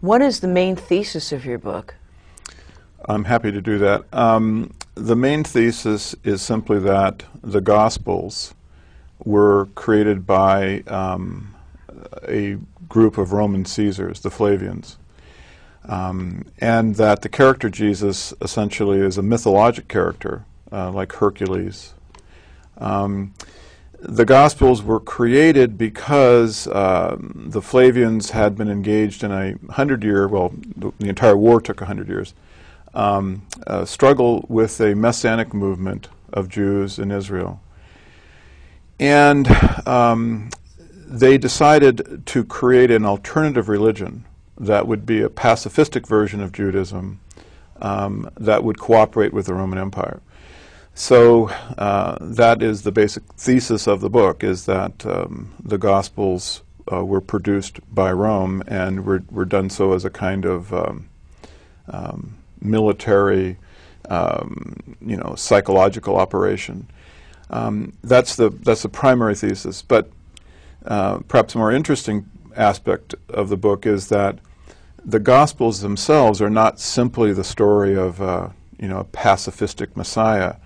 What is the main thesis of your book? I'm happy to do that. The main thesis is simply that the Gospels were created by a group of Roman Caesars, the Flavians, and that the character Jesus essentially is a mythologic character, like Hercules. The Gospels were created because the Flavians had been engaged in a 100-year, well, the entire war took 100 years, struggle with a messianic movement of Jews in Israel. And they decided to create an alternative religion that would be a pacifistic version of Judaism that would cooperate with the Roman Empire. So that is the basic thesis of the book, is that the Gospels were produced by Rome and were done so as a kind of military, psychological operation. That's the primary thesis. But perhaps a more interesting aspect of the book is that the Gospels themselves are not simply the story of a pacifistic Messiah,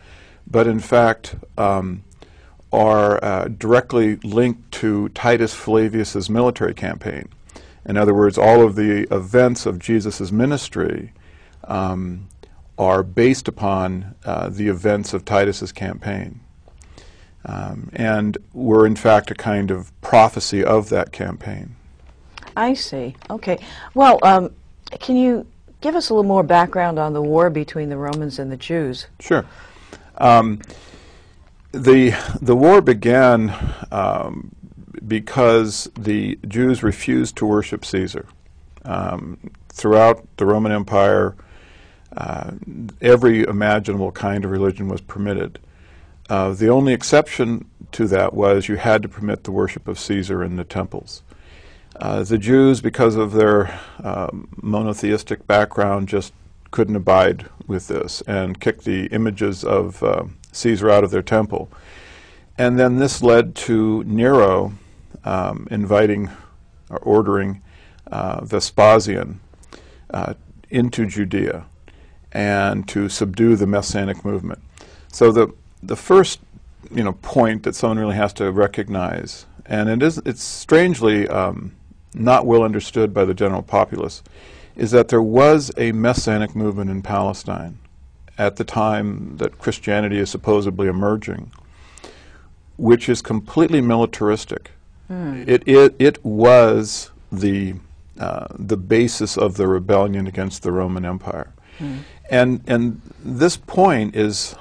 but in fact are directly linked to Titus Flavius's military campaign. In other words, all of the events of Jesus' ministry are based upon the events of Titus's campaign, and were in fact a kind of prophecy of that campaign. I see. Okay. Well, can you give us a little more background on the war between the Romans and the Jews? Sure. The war began because the Jews refused to worship Caesar. Throughout the Roman Empire, every imaginable kind of religion was permitted. The only exception to that was you had to permit the worship of Caesar in the temples. The Jews, because of their monotheistic background, just couldn't abide with this and kicked the images of Caesar out of their temple. And then this led to Nero inviting or ordering Vespasian into Judea and to subdue the messianic movement. So the first point that someone really has to recognize, and it's strangely not well understood by the general populace, is that there was a messianic movement in Palestine at the time that Christianity is supposedly emerging, which is completely militaristic. It was the basis of the rebellion against the Roman Empire. And this point is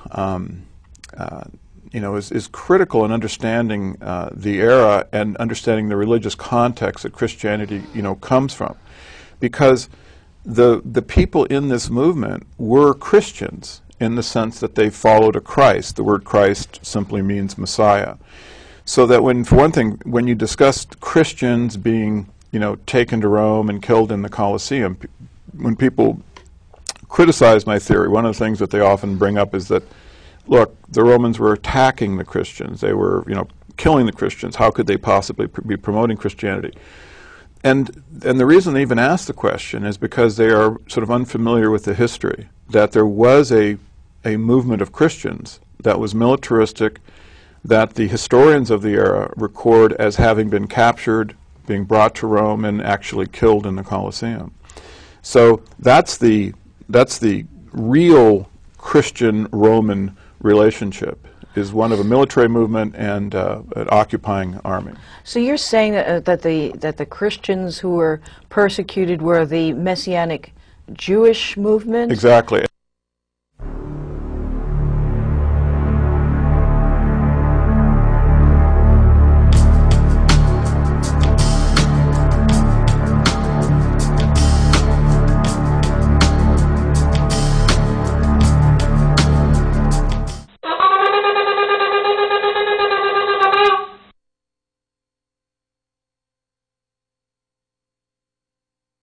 critical in understanding the era and understanding the religious context that Christianity comes from, because the people in this movement were Christians in the sense that they followed a Christ. The word Christ simply means Messiah. So that for one thing, when you discussed Christians being taken to Rome and killed in the Colosseum, when people criticize my theory, one of the things that they often bring up is that, look, the Romans were attacking the Christians. They were, killing the Christians. How could they possibly be promoting Christianity? And the reason they even ask the question is because they are sort of unfamiliar with the history, that there was a movement of Christians that was militaristic, that the historians of the era record as having been captured, being brought to Rome, and actually killed in the Colosseum. So that's the real Christian-Roman relationship, is one of a military movement and an occupying army. So you're saying that the Christians who were persecuted were the messianic Jewish movement? Exactly,